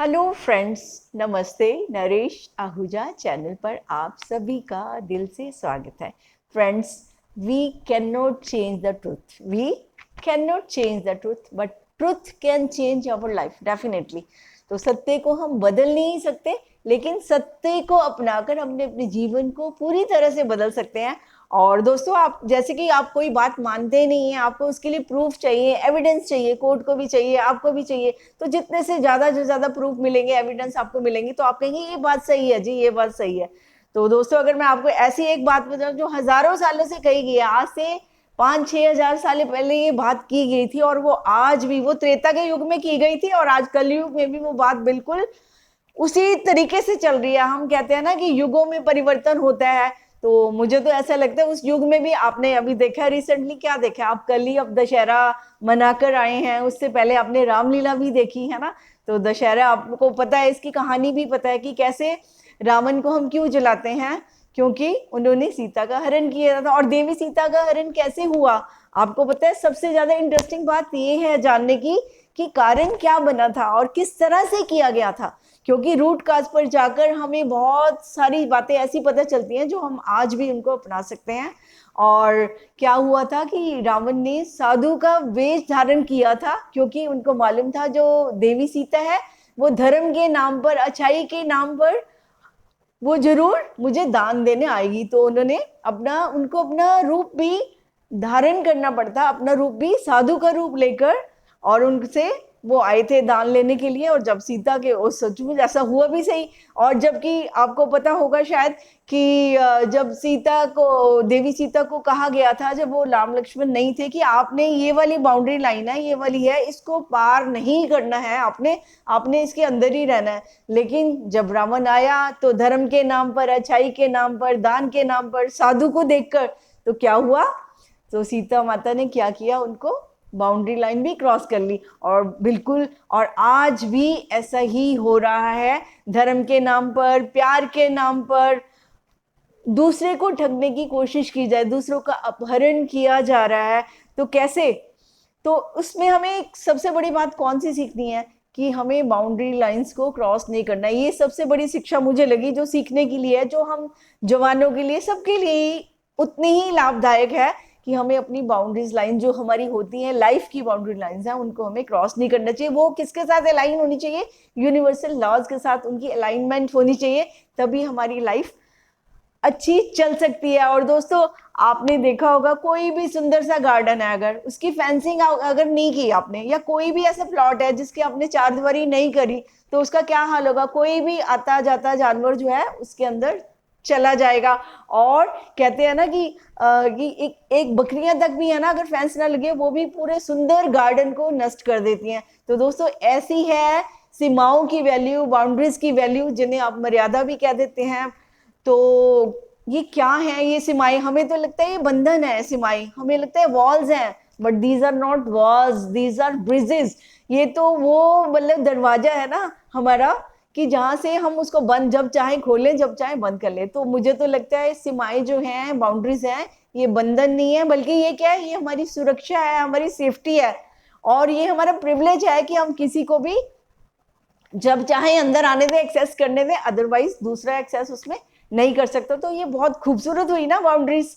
Hello friends, नमस्ते। Naresh Ahuja channel पर आप सभी का दिल से स्वागत है। Friends, we can not change the truth, we can not change the truth, but truth can change our life definitely. तो सत्य को हम बदल नहीं सकते, लेकिन सत्य को अपनाकर हमने अपने जीवन को पूरी तरह से बदल सकते हैं। और दोस्तों, आप जैसे कि आप कोई बात मानते नहीं हैं, आपको उसके लिए प्रूफ चाहिए, एविडेंस चाहिए, कोर्ट को भी चाहिए, आपको भी चाहिए। तो जितने से ज्यादा जो ज्यादा प्रूफ मिलेंगे, एविडेंस आपको मिलेंगे, तो आप कहेंगे ये बात सही है जी, ये बात सही है। तो दोस्तों, अगर मैं आपको ऐसी एक बात बताऊं जो हजारों सालों से कही गई है, आज से 5-6 हजार साल पहले ये बात की गई थी, और वो आज भी, वो त्रेता के युग में की गई थी और आज कलयुग में भी वो बात बिल्कुल उसी तरीके से चल रही है। हम कहते हैं ना कि युगों में परिवर्तन होता है, तो मुझे तो ऐसा लगता है उस युग में भी आपने अभी देखा, रिसेंटली क्या देखा, आप कल ही अब दशहरा मनाकर आए हैं, उससे पहले आपने रामलीला भी देखी है ना। तो दशहरा आपको पता है, इसकी कहानी भी पता है कि कैसे रावण को हम क्यों जलाते हैं, क्योंकि उन्होंने सीता का हरण किया था। और देवी सीता का हरण कैसे हुआ आपको पता है। सबसे ज्यादा इंटरेस्टिंग बात यह है जानने की कि कारण क्या बना था और किस तरह से किया गया था, क्योंकि रूट काज पर जाकर हमें बहुत सारी बातें ऐसी पता चलती हैं जो हम आज भी उनको अपना सकते हैं। और क्या हुआ था कि रावण ने साधु का वेश धारण किया था, क्योंकि उनको मालूम था जो देवी सीता है वो धर्म के नाम पर, अच्छाई के नाम पर वो जरूर मुझे दान देने आएगी। तो उन्होंने उनको अपना रूप भी धारण करना पड़ता, अपना रूप भी साधु का रूप लेकर, और उनसे वो आए थे दान लेने के लिए। और जब सीता के उस सचमुच ऐसा हुआ भी सही। और जबकि आपको पता होगा शायद कि जब सीता को, देवी सीता को कहा गया था, जब वो राम लक्ष्मण नहीं थे, कि आपने ये वाली बाउंड्री लाइन है, ये वाली है, इसको पार नहीं करना है, आपने आपने इसके अंदर ही रहना है। लेकिन जब रावण आया तो धर्म के नाम पर, अच्छाई के नाम पर, दान के नाम पर, साधु को देखकर, तो क्या हुआ, तो सीता माता ने क्या किया, उनको बाउंड्री लाइन भी क्रॉस कर ली। और बिल्कुल, और आज भी ऐसा ही हो रहा है। धर्म के नाम पर, प्यार के नाम पर दूसरे को ठगने की कोशिश की जाए, दूसरों का अपहरण किया जा रहा है। तो कैसे, तो उसमें हमें एक सबसे बड़ी बात कौन सी सीखनी है कि हमें बाउंड्री लाइंस को क्रॉस नहीं करना। ये सबसे बड़ी शिक्षा मुझे लगी जो सीखने के लिए है, जो हम जवानों के लिए, सबके लिए उतनी ही लाभदायक है कि हमें अपनी बाउंड्रीज लाइन जो हमारी होती है, लाइफ की बाउंड्री लाइंस हैं, उनको हमें क्रॉस नहीं करना चाहिए। वो किसके साथ अलाइन होनी चाहिए, यूनिवर्सल लॉज के साथ उनकी अलाइनमेंट होनी चाहिए, तभी हमारी लाइफ अच्छी चल सकती है। और दोस्तों, आपने देखा होगा कोई भी सुंदर सा गार्डन है, अगर उसकी फेंसिंग अगर नहीं की आपने, या कोई भी ऐसा प्लॉट है जिसकी आपने चारदीवारी नहीं करी, तो उसका क्या हाल होगा, कोई भी आता जाता जानवर जो है उसके अंदर चला जाएगा। और कहते हैं ना कि एक बकरियां तक भी है ना, अगर फेंस ना लगे, वो भी पूरे सुंदर गार्डन को नष्ट कर देती हैं। तो दोस्तों, ऐसी है सीमाओं की वैल्यू, बाउंड्रीज की वैल्यू, जिन्हें आप मर्यादा भी कह देते हैं। तो ये क्या है, ये सीमाएं, हमें तो लगता है ये बंधन है, सीमाएं हमें लगता है वॉल्स हैं, but these are not walls, these are bridges. ये तो वो मतलब दरवाजा है ना हमारा, कि जहां से हम उसको बंद जब चाहे खोलें, जब चाहे बंद कर ले। तो मुझे तो लगता है सीमाएं जो हैं, बाउंड्रीज हैं, ये बंधन नहीं है, बल्कि ये क्या है, ये हमारी सुरक्षा है, हमारी सेफ्टी है। और ये हमारा प्रिविलेज है कि हम किसी को भी जब चाहे अंदर आने दे, एक्सेस करने दे, अदरवाइज दूसरा एक्सेस उसमें नहीं कर सकता। तो ये बहुत खूबसूरत हुई ना बाउंड्रीज।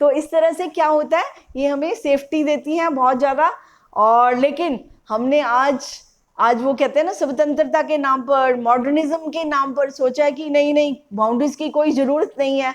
तो इस तरह से क्या होता है, ये हमें सेफ्टी देती है बहुत ज्यादा। और लेकिन हमने आज आज वो कहते हैं ना, स्वतंत्रता के नाम पर, मॉडर्निज्म के नाम पर सोचा है कि नहीं नहीं, बाउंड्रीज की कोई जरूरत नहीं है।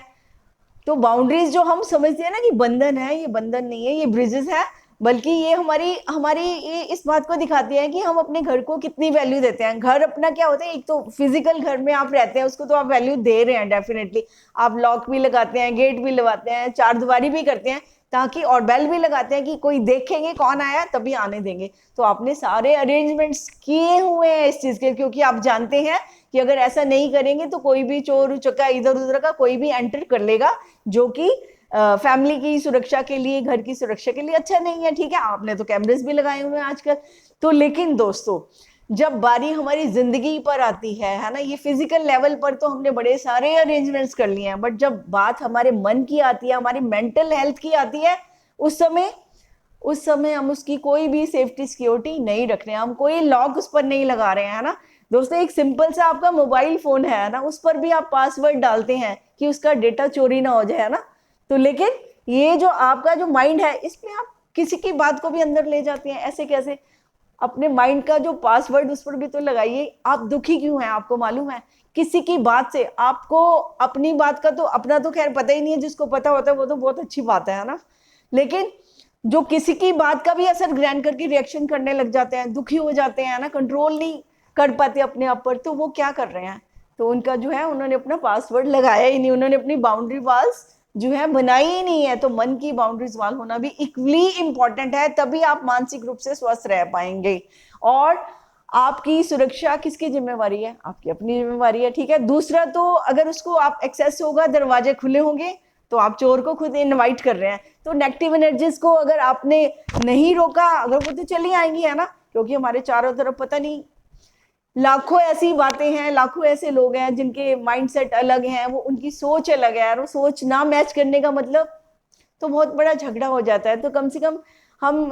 तो बाउंड्रीज जो हम समझते हैं ना कि बंधन है, ये बंधन नहीं है, ये ब्रिजेस है। बल्कि ये हमारी हमारी ये इस बात को दिखाती है कि हम अपने घर को कितनी वैल्यू देते हैं। घर अपना क्या होता है, एक तो फिजिकल घर में आप रहते हैं, उसको तो आप वैल्यू दे रहे हैं डेफिनेटली। आप लॉक भी लगाते हैं, गेट भी लगाते हैं, चारदीवारी भी करते हैं, ताकि, और बेल भी लगाते हैं कि कोई देखेंगे कौन आया तभी आने देंगे। तो आपने सारे अरेंजमेंट्स किए हुए हैं इस चीज के, क्योंकि आप जानते हैं कि अगर ऐसा नहीं करेंगे तो कोई भी चोर उचक्का इधर उधर का कोई भी एंटर कर लेगा, जो कि फैमिली की सुरक्षा के लिए, घर की सुरक्षा के लिए अच्छा नहीं है। ठीक है, आपने तो कैमरेस भी लगाए हुए हैं आजकल। तो लेकिन दोस्तों, जब बारी हमारी जिंदगी पर आती है ना, ये फिजिकल लेवल पर तो हमने बड़े सारे अरेंजमेंट्स कर लिए हैं, बट जब बात हमारे मन की आती है, हमारी मेंटल हेल्थ की आती है, उस समय हम उसकी कोई भी सेफ्टी सिक्योरिटी नहीं रख रहे हैं, हम कोई लॉक उस पर नहीं लगा रहे हैं, है ना। दोस्तों एक सिंपल सा आपका मोबाइल फोन है ना, उस पर भी आप पासवर्ड डालते हैं कि उसका डेटा चोरी ना हो जाए, है ना। तो लेकिन ये जो आपका जो माइंड है, इसमें आप किसी की बात को भी अंदर ले जाते हैं, ऐसे कैसे? अपने माइंड का जो पासवर्ड उस पर भी तो लगाइए। आप दुखी क्यों हैं, आपको मालूम है? किसी की बात से आपको अपनी बात का तो, अपना तो खैर पता ही नहीं है, जिसको पता होता है वो तो बहुत अच्छी बात है ना। लेकिन जो किसी की बात का भी असर ग्रहण करके रिएक्शन करने लग जाते हैं, दुखी हो जाते हैं ना, कंट्रोल नहीं कर पाते अपने आप पर, तो वो क्या कर रहे हैं? तो उनका जो है, उन्होंने अपना पासवर्ड लगाया ही नहीं, उन्होंने अपनी बाउंड्री वॉल्स जो है बनाई ही नहीं है। तो मन की बाउंड्रीज वॉल होना भी इक्वली इंपॉर्टेंट है, तभी आप मानसिक रूप से स्वस्थ रह पाएंगे। और आपकी सुरक्षा किसकी जिम्मेवारी है? आपकी अपनी जिम्मेवारी है, ठीक है। दूसरा, तो अगर उसको आप एक्सेस होगा, दरवाजे खुले होंगे, तो आप चोर को खुद इनवाइट कर रहे हैं। तो नेगेटिव एनर्जीज को अगर आपने नहीं रोका, अगर वो तो चली आएंगी, है ना, क्योंकि हमारे चारों तरफ पता नहीं लाखों ऐसी बातें हैं, लाखों ऐसे लोग हैं जिनके माइंडसेट अलग हैं, वो उनकी सोच अलग है, और वो सोच ना मैच करने का मतलब तो बहुत बड़ा झगड़ा हो जाता है। तो कम से कम हम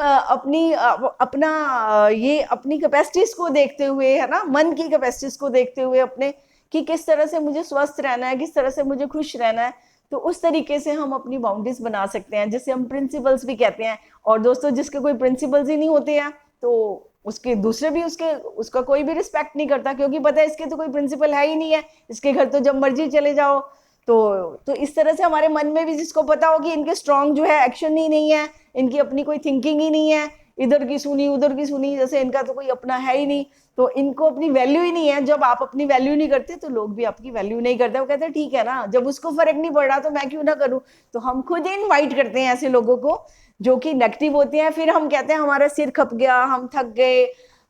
ये अपनी कैपेसिटीज को देखते हुए, है ना, मन की कैपेसिटीज को देखते हुए अपने, कि किस तरह से मुझे स्वस्थ रहना है, किस तरह से मुझे खुश रहना है, तो उस तरीके से हम अपनी बाउंड्रीज बना सकते हैं, जिसे हम प्रिंसिपल्स भी कहते हैं। और दोस्तों, जिसके कोई प्रिंसिपल्स ही नहीं होते हैं, तो उसके दूसरे भी उसका कोई भी रिस्पेक्ट नहीं करता, क्योंकि पता है इसके तो कोई प्रिंसिपल है ही नहीं है, इसके घर तो जब मर्जी चले जाओ। तो इस तरह से हमारे मन में भी, जिसको पता हो कि इनके स्ट्रांग जो है एक्शन ही नहीं है, इनकी अपनी कोई थिंकिंग ही नहीं है, इधर की सुनी उधर की सुनी, जैसे इनका तो कोई अपना है ही नहीं, तो इनको अपनी वैल्यू ही नहीं है। जब आप अपनी वैल्यू नहीं करते तो लोग भी आपकी वैल्यू नहीं करते, वो कहते हैं ठीक है ना, जब उसको फर्क नहीं पड़ रहा तो मैं क्यों ना करूं। तो हम खुद इनवाइट करते हैं ऐसे लोगों को जो कि नेगेटिव होते हैं। फिर हम कहते हैं हमारा सिर खप गया, हम थक गए,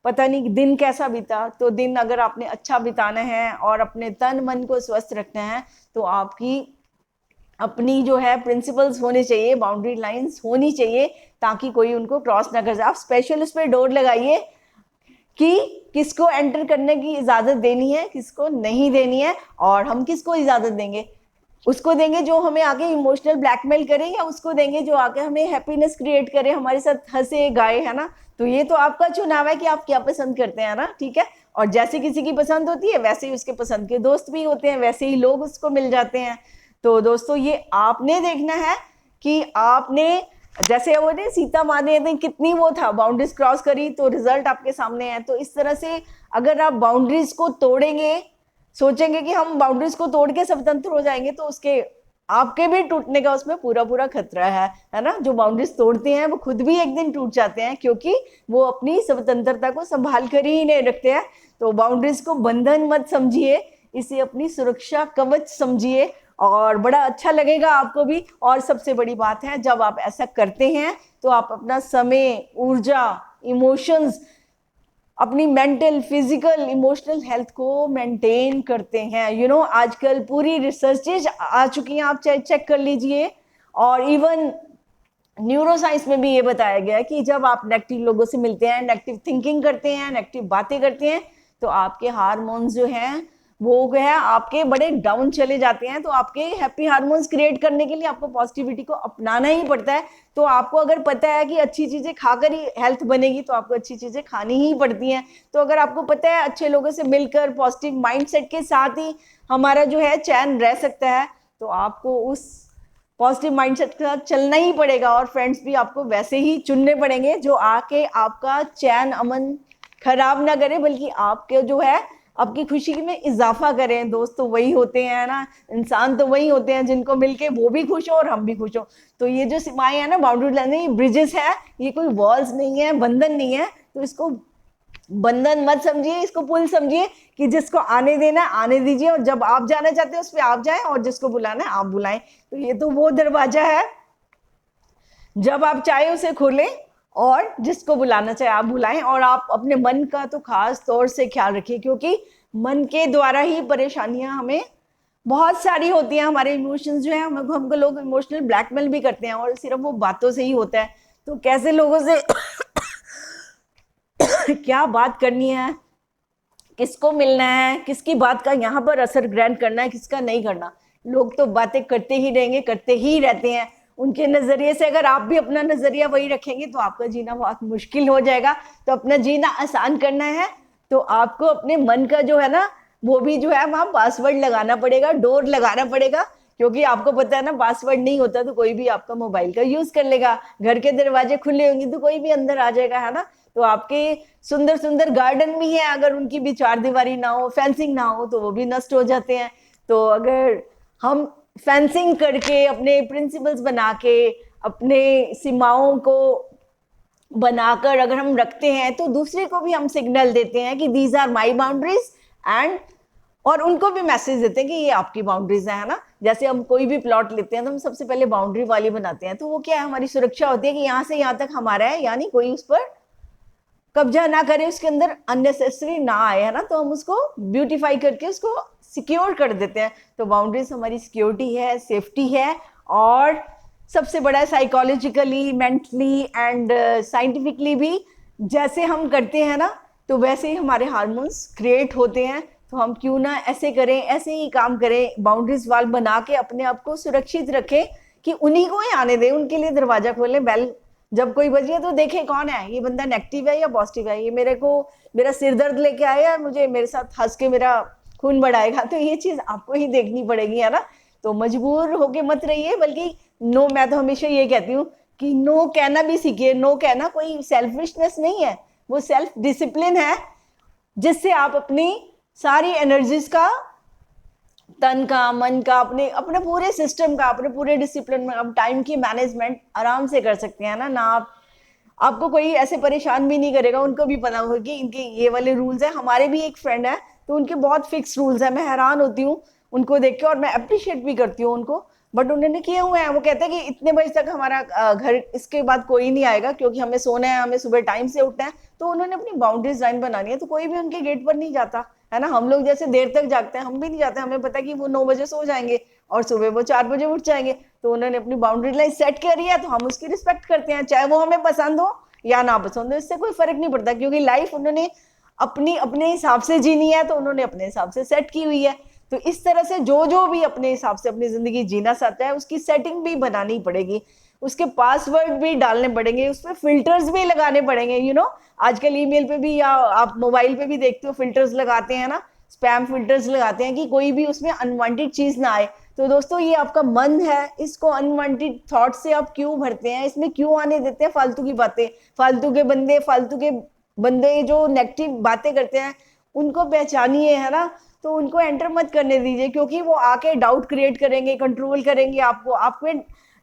पता नहीं दिन कैसा बीता। तो दिन अगर आपने अच्छा बिताना है और अपने तन मन को स्वस्थ रखना है, तो आपकी अपनी जो है प्रिंसिपल्स होने चाहिए, बाउंड्री लाइंस होनी चाहिए, ताकि कोई उनको क्रॉस ना कर जाए। आप स्पेशल उस पर डोर लगाइए कि किसको एंटर करने की इजाजत देनी है, किसको नहीं देनी है। और हम किसको इजाजत देंगे? उसको देंगे जो हमें आगे इमोशनल ब्लैकमेल करे, या उसको देंगे जो आगे हमें हैप्पीनेस क्रिएट करे, हमारे साथ हंसे गाए, है ना। तो ये तो आपका चुनाव है कि आप क्या पसंद करते हैं ना, ठीक है। और जैसे किसी की पसंद होती है, वैसे ही उसके पसंद के दोस्त भी होते हैं, वैसे ही लोग उसको मिल जाते हैं। तो दोस्तों, ये आपने देखना है कि आपने, जैसे वो ने सीता माँ ने कितनी वो था, बाउंड्रीज क्रॉस करी, तो रिजल्ट आपके सामने है। तो इस तरह से अगर आप बाउंड्रीज को तोड़ेंगे, सोचेंगे कि हम बाउंड्रीज को तोड़ के स्वतंत्र हो जाएंगे, तो उसके आपके भी टूटने का उसमें पूरा पूरा खतरा है ना। जो बाउंड्रीज तोड़ते हैं वो खुद भी एक दिन टूट जाते हैं, क्योंकि वो अपनी स्वतंत्रता को संभाल कर ही नहीं रखते हैं। तो बाउंड्रीज को बंधन मत समझिए, इसे अपनी सुरक्षा कवच समझिए, और बड़ा अच्छा लगेगा आपको भी। और सबसे बड़ी बात है, जब आप ऐसा करते हैं तो आप अपना समय, ऊर्जा, इमोशंस, अपनी मेंटल, फिजिकल, इमोशनल हेल्थ को मेंटेन करते हैं। आजकल पूरी रिसर्चेज आ चुकी हैं, आप चेक कर लीजिए। और इवन न्यूरोसाइंस में भी ये बताया गया है कि जब आप नेगेटिव लोगों से मिलते हैं, नेगेटिव थिंकिंग करते हैं, नेगेटिव बातें करते हैं, तो आपके हार्मोन्स जो हैं वो है आपके बड़े डाउन चले जाते हैं। तो आपके हैप्पी हार्मोन्स क्रिएट करने के लिए आपको पॉजिटिविटी को अपनाना ही पड़ता है। तो आपको अगर पता है कि अच्छी चीजें खाकर ही हेल्थ बनेगी, तो आपको अच्छी चीजें खानी ही पड़ती हैं। तो अगर आपको पता है अच्छे लोगों से मिलकर पॉजिटिव माइंडसेट के साथ ही हमारा जो है चैन रह सकता है, तो आपको उस पॉजिटिव माइंडसेट के साथ चलना ही पड़ेगा। और फ्रेंड्स भी आपको वैसे ही चुनने पड़ेंगे जो आके आपका चैन अमन खराब ना करे, बल्कि आपके जो है आपकी खुशी में इजाफा करें। दोस्त तो वही होते हैं ना, इंसान तो वही होते हैं जिनको मिलके वो भी खुश हो और हम भी खुश हो। तो ये जो सीमाएं हैं ना, बाउंड्री लाइन, ये ब्रिजेस है, ये कोई वॉल्स नहीं है, बंधन नहीं है। तो इसको बंधन मत समझिए, इसको पुल समझिए कि जिसको आने देना है आने दीजिए, और जब आप जाना चाहते हैं उस पर आप जाएं, और जिसको बुलाना है आप बुलाएं। तो ये तो वो दरवाजा है, जब आप चाहे उसे खोलें, और जिसको बुलाना चाहे आप बुलाएं। और आप अपने मन का तो खास तौर से ख्याल रखिए, क्योंकि मन के द्वारा ही परेशानियां हमें बहुत सारी होती हैं। हमारे इमोशंस जो है, हमको लोग इमोशनल ब्लैकमेल भी करते हैं, और सिर्फ वो बातों से ही होता है। तो कैसे लोगों से क्या बात करनी है, किसको मिलना है, किसकी बात का यहाँ पर असर ग्रहण करना है, किसका नहीं करना। लोग तो बातें करते ही रहेंगे, करते ही रहते हैं। उनके नजरिए से अगर आप भी अपना नजरिया वही रखेंगे, तो आपका जीना बहुत मुश्किल हो जाएगा। तो अपना जीना आसान करना है, तो आपको अपने मन का जो है ना वो भी जो है वहाँ पासवर्ड लगाना पड़ेगा, डोर लगाना पड़ेगा, क्योंकि आपको पता है ना पासवर्ड नहीं होता तो कोई भी आपका मोबाइल का यूज कर लेगा। घर के दरवाजे खुले होंगे तो कोई भी अंदर आ जाएगा, है ना। तो आपके सुंदर सुंदर गार्डन भी है, अगर उनकी भी चारदीवारी ना हो, फेंसिंग ना हो, तो वो भी नष्ट हो जाते हैं। तो अगर हम फेंसिंग करके अपने प्रिंसिपल्स बना के अपने सीमाओं को बनाकर अगर हम रखते हैं तो दूसरे को भी हम सिग्नल देते हैं कि these are my boundaries, and और उनको भी मैसेज देते हैं कि ये आपकी बाउंड्रीज है ना। जैसे हम कोई भी प्लॉट लेते हैं तो हम सबसे पहले बाउंड्री वाली बनाते हैं, तो वो क्या है, हमारी सुरक्षा होती है कि यहाँ से यहाँ तक हमारा है, यानी कोई उस पर कब्जा ना करे, उसके अंदर अननेसेसरी ना आए, है ना। तो हम उसको ब्यूटीफाई करके उसको सिक्योर कर देते हैं। तो बाउंड्रीज हमारी सिक्योरिटी है, सेफ्टी है, और सबसे बड़ा साइकोलॉजिकली, मेंटली एंड साइंटिफिकली भी जैसे हम करते हैं ना तो वैसे ही हमारे हार्मोन्स क्रिएट होते हैं। तो हम क्यों ना ऐसे करें, ऐसे ही काम करें, बाउंड्रीज वाल बना के अपने आप को सुरक्षित रखें कि उन्हीं को ही आने दें, उनके लिए दरवाजा खोलें, बेल जब कोई बजे तो देखें कौन है, ये बंदा नेगेटिव है या पॉजिटिव है, ये मेरे को मेरा सिर दर्द लेके आया है, मुझे मेरे साथ हंस के मेरा खून बढ़ाएगा। तो ये चीज आपको ही देखनी पड़ेगी, है ना। तो मजबूर होके मत रहिए, बल्कि नो, मैं तो हमेशा ये कहती हूँ कि नो कहना भी सीखिए। नो कहना कोई सेल्फिशनेस नहीं है, वो सेल्फ डिसिप्लिन है, जिससे आप अपनी सारी एनर्जीज का, तन का, मन का, अपने अपने पूरे सिस्टम का, अपने पूरे डिसिप्लिन में आप टाइम की मैनेजमेंट आराम से कर सकते हैं ना। आप आपको कोई ऐसे परेशान भी नहीं करेगा, उनको भी पता होगा कि इनके ये वाले रूल्स है। हमारे भी एक फ्रेंड है तो उनके बहुत फिक्स रूल्स है, मैं हैरान होती हूँ उनको देख के, और मैं अप्रिशिएट भी करती हूँ उनको, बट उन्होंने किए हुए हैं। वो कहते हैं कि इतने बजे तक हमारा घर, इसके बाद कोई नहीं आएगा, क्योंकि हमें सोना है, हमें सुबह टाइम से उठना है। तो उन्होंने अपनी बाउंड्रीज लाइन बनानी है, तो कोई भी उनके गेट पर नहीं जाता, है ना। हम लोग जैसे देर तक जागते हैं, हम भी नहीं जाते, हमें पता है कि वो 9 बजे सो जाएंगे और सुबह वो 4 बजे उठ जाएंगे। तो उन्होंने अपनी बाउंड्री लाइन सेट करी है, तो हम उसकी रिस्पेक्ट करते हैं, चाहे वो हमें पसंद हो या ना पसंद हो, इससे कोई फर्क नहीं पड़ता, क्योंकि लाइफ उन्होंने अपनी अपने हिसाब से जीनी है, तो उन्होंने अपने हिसाब से सेट की हुई है। तो इस तरह से जो जो भी अपने हिसाब से अपनी जिंदगी जीना चाहता है, उसकी सेटिंग भी बनानी पड़ेगी, उसके पासवर्ड भी डालने पड़ेंगे, उस पर फिल्टर्स भी लगाने पड़ेंगे। आजकल ईमेल पे भी या आप मोबाइल पे भी देखते हो फिल्टर्स लगाते हैं ना, स्पैम फिल्टर्स लगाते हैं कि कोई भी उसमें अनवांटेड चीज ना आए। तो दोस्तों, ये आपका मन है, इसको अनवांटेड थॉट से आप क्यों भरते हैं, इसमें क्यों आने देते हैं फालतू की बातें, फालतू के बंदे जो नेगेटिव बातें करते हैं, उनको पहचानिए, है ना। तो उनको एंटर मत करने दीजिए, क्योंकि वो आके डाउट क्रिएट करेंगे, कंट्रोल करेंगे आपको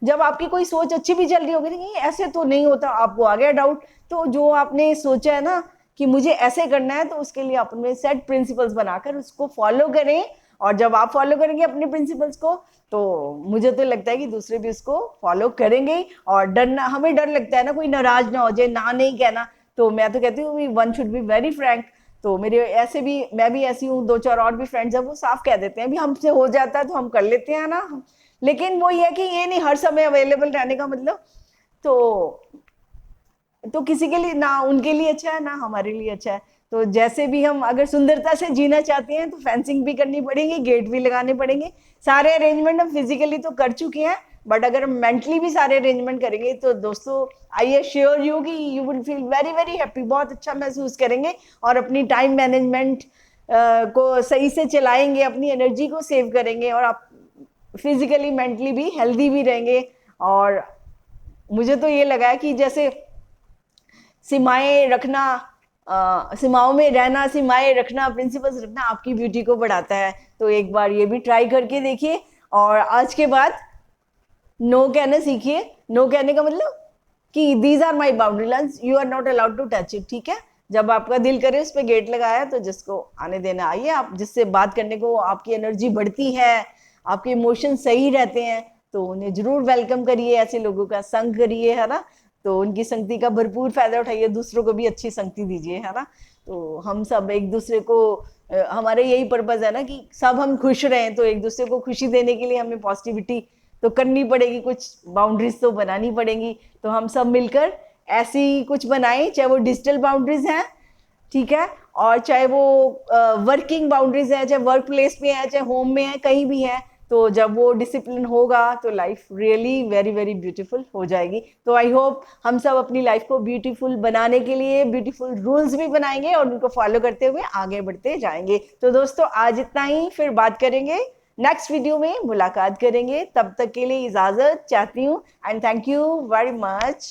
जब आपकी कोई सोच अच्छी भी चल रही होगी, नहीं ऐसे तो नहीं होता, आपको आ गया डाउट। तो जो आपने सोचा है ना कि मुझे ऐसे करना है, तो उसके लिए अपने सेट प्रिंसिपल्स बनाकर उसको फॉलो करें, और जब आप फॉलो करेंगे अपने प्रिंसिपल्स को, तो मुझे तो लगता है कि दूसरे भी उसको फॉलो करेंगे। और डरना, हमें डर लगता है ना कोई नाराज ना हो जाए, ना नहीं कहना। तो मैं तो कहती हूँ one should be very Frank. तो मेरे ऐसे भी, मैं भी ऐसी हूँ, 2-4 और भी फ्रेंड्स हैं, वो साफ कह देते हैं भी हमसे हो जाता है तो हम कर लेते हैं ना। लेकिन वो ये है कि ये नहीं हर समय अवेलेबल रहने का मतलब, तो किसी के लिए ना उनके लिए अच्छा है ना हमारे लिए अच्छा है। तो जैसे भी हम अगर सुंदरता से जीना चाहते हैं तो फेंसिंग भी करनी पड़ेगी, गेट भी लगाने पड़ेंगे। सारे अरेंजमेंट हम फिजिकली तो कर चुके हैं, बट अगर हम मेंटली भी सारे अरेंजमेंट करेंगे तो दोस्तों, आई एश्योर यू कि you will feel very very happy, बहुत अच्छा महसूस करेंगे, और अपनी टाइम मैनेजमेंट को सही से चलाएंगे, अपनी एनर्जी को सेव करेंगे, और आप फिजिकली मेंटली भी हेल्दी भी रहेंगे। और मुझे तो ये लगा है कि जैसे सीमाएं रखना, सीमाओं में रहना, सीमाएं रखना, प्रिंसिपल्स रखना आपकी ब्यूटी को बढ़ाता है। तो एक बार ये भी ट्राई करके देखिए, और आज के बाद नो कहना सीखिए। नो कहने का मतलब कि these are my boundary lines, you are not allowed to touch it, ठीक है। जब आपका दिल करे उस पर गेट लगाया, तो जिसको आने देना आइए, आप जिससे बात करने को आपकी एनर्जी बढ़ती है, आपके इमोशन सही रहते हैं, तो उन्हें जरूर वेलकम करिए, ऐसे लोगों का संग करिए, है ना। तो उनकी संगति का भरपूर फायदा उठाइए, दूसरों को भी अच्छी संगति दीजिए, है ना। तो हम सब एक दूसरे को, हमारे यही पर्पज है ना कि सब हम खुश रहें, तो एक दूसरे को खुशी देने के लिए हमें पॉजिटिविटी तो करनी पड़ेगी, कुछ बाउंड्रीज तो बनानी पड़ेंगी। तो हम सब मिलकर ऐसी कुछ बनाएं, चाहे वो डिजिटल बाउंड्रीज हैं, ठीक है, और चाहे वो वर्किंग बाउंड्रीज है, चाहे वर्क प्लेस पे है, चाहे होम में है, कहीं भी है। तो तो जब वो डिसिप्लिन होगा तो life really very very beautiful हो जाएगी। तो आई होप हम सब अपनी लाइफ को ब्यूटीफुल बनाने के लिए ब्यूटीफुल रूल्स भी बनाएंगे और उनको फॉलो करते हुए आगे बढ़ते जाएंगे। तो दोस्तों आज इतना ही, फिर बात करेंगे, नेक्स्ट वीडियो में मुलाकात करेंगे। तब तक के लिए इजाजत चाहती हूँ and thank you very much.